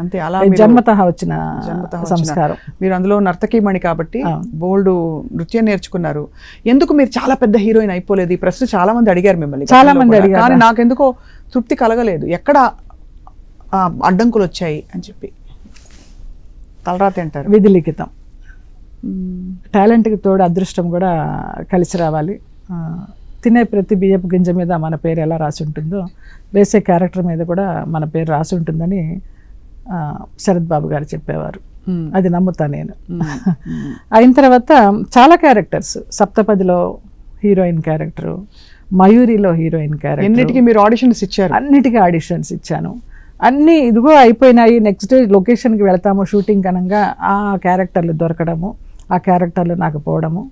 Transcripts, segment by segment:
అంతే అలా జన్మతః వచ్చిన సంస్కారం. మీరు అందులో నర్తకీమణి కాబట్టి బోల్డ్ నృత్యం నేర్చుకున్నారు. ఎందుకు మీరు చాలా పెద్ద హీరోయిన్ అయిపోలేదు? ఈ ప్రశ్న చాలా మంది అడిగారు మిమ్మల్ని, చాలా మంది అడిగారు. కానీ నాకెందుకో తృప్తి కలగలేదు. ఎక్కడ అడ్డంకులు వచ్చాయి అని చెప్పి తలరాతి అంటారు. విధి లిఖితం, టాలెంట్కి తోడు అదృష్టం కూడా కలిసి రావాలి. తినే ప్రతి బియ్యపు గింజ మీద మన పేరు ఎలా రాసి ఉంటుందో వేసే క్యారెక్టర్ మీద కూడా మన పేరు రాసి ఉంటుందని శరత్ బాబు గారు చెప్పేవారు. అది నమ్ముతా నేను. అయిన తర్వాత చాలా క్యారెక్టర్స్, సప్తపదిలో హీరోయిన్ క్యారెక్టరు, మయూరిలో హీరోయిన్ క్యారెక్టర్, ఎన్నిటికీ మీరు ఆడిషన్స్ ఇచ్చారు? అన్నిటికీ ఆడిషన్స్ ఇచ్చాను. అన్నీ ఇదిగో అయిపోయినాయి, నెక్స్ట్ డే లొకేషన్కి వెళతాము షూటింగ్ కనంగా ఆ క్యారెక్టర్లు దొరకడము, ఆ క్యారెక్టర్లు నాకు పోవడము.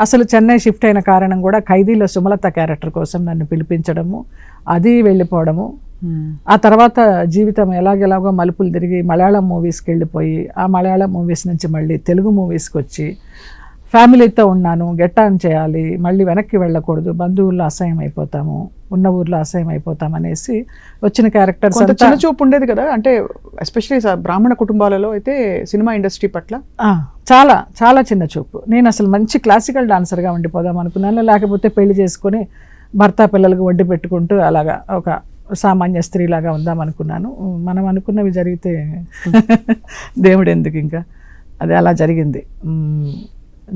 అసలు చెన్నై షిఫ్ట్ అయిన కారణం కూడా ఖైదీలో సుమలత క్యారెక్టర్ కోసం నన్ను పిలిపించడము, అది వెళ్ళిపోవడము. ఆ తర్వాత జీవితం ఎలాగెలాగో మలుపులు తిరిగి మలయాళం మూవీస్కి వెళ్ళిపోయి, ఆ మలయాళం మూవీస్ నుంచి మళ్ళీ తెలుగు మూవీస్కి వచ్చి ఫ్యామిలీతో ఉన్నాను, గెట్ ఆన్ చేయాలి, మళ్ళీ వెనక్కి వెళ్ళకూడదు, బంధువుల్లో అసహ్యం అయిపోతాము, ఉన్న ఊర్లో అసహ్యం అయిపోతాం అనేసి వచ్చిన క్యారెక్టర్స్. చిన్న చూపు ఉండేది కదా, అంటే ఎస్పెషల్లీ బ్రాహ్మణ కుటుంబాలలో అయితే సినిమా ఇండస్ట్రీ పట్ల చాలా చాలా చిన్న చూపు. నేను అసలు మంచి క్లాసికల్ డాన్సర్గా ఉండిపోదాం అనుకున్నాను, లేకపోతే పెళ్లి చేసుకొని భర్త పిల్లలకు వడ్డీ పెట్టుకుంటూ అలాగా ఒక సామాన్య స్త్రీలాగా ఉందాం అనుకున్నాను. మనం అనుకున్నవి జరిగితే దేవుడు ఎందుకు, ఇంకా అది అలా జరిగింది.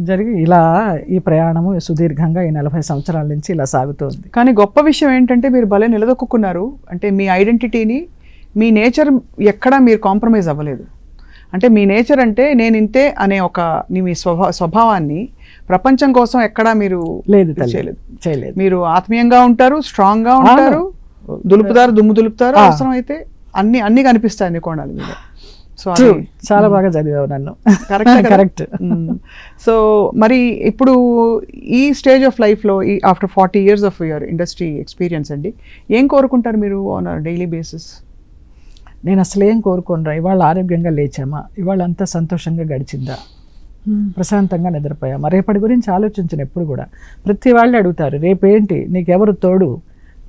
జరిగి ఇలా ఈ ప్రయాణము సుదీర్ఘంగా ఈ 40 సంవత్సరాల నుంచి ఇలా సాగుతోంది. కానీ గొప్ప విషయం ఏంటంటే మీరు భలే నిలదొక్కున్నారు. అంటే మీ ఐడెంటిటీని, మీ నేచర్ ఎక్కడా మీరు కాంప్రమైజ్ అవ్వలేదు. అంటే మీ నేచర్ అంటే నేను ఇంతే అనే ఒక మీ స్వభావాన్ని ప్రపంచం కోసం ఎక్కడా మీరు చేయలేదు. మీరు ఆత్మీయంగా ఉంటారు, స్ట్రాంగ్గా ఉంటారు, దులుపుతారు, దుమ్ము దులుపుతారు, అవసరం అయితే అన్ని కనిపిస్తాయి అన్ని కోణాల మీద. సో చాలా బాగా చదివావు నన్ను. కరెక్ట్. సో మరి ఇప్పుడు ఈ స్టేజ్ ఆఫ్ లైఫ్లో ఈ after 40 years of your industry experience అండి, ఏం కోరుకుంటారు మీరు ఆన్ డైలీ బేసిస్? నేను అసలు ఏం కోరుకోనరా, ఇవాళ ఆరోగ్యంగా లేచామా, ఇవాళ అంతా సంతోషంగా గడిచిందా, ప్రశాంతంగా నిద్రపోయామా, రేపటి గురించి ఆలోచించను ఎప్పుడు కూడా. ప్రతి వాళ్ళు అడుగుతారు రేపేంటి, నీకెవరు తోడు,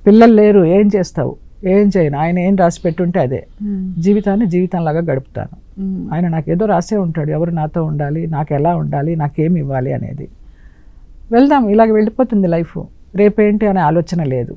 పిల్లలు లేరు, ఏం చేస్తావు? ఏం చేయను, ఆయన ఏం రాసి పెట్టుంటే అదే జీవితాన్ని జీవితంలాగా గడుపుతాను. ఆయన నాకేదో రాసే ఉంటాడు, ఎవరు నాతో ఉండాలి, నాకు ఎలా ఉండాలి, నాకేమి ఇవ్వాలి అనేది. వెళ్దాం, ఇలాగ వెళ్ళిపోతుంది లైఫ్, రేపేంటి అనే ఆలోచన లేదు.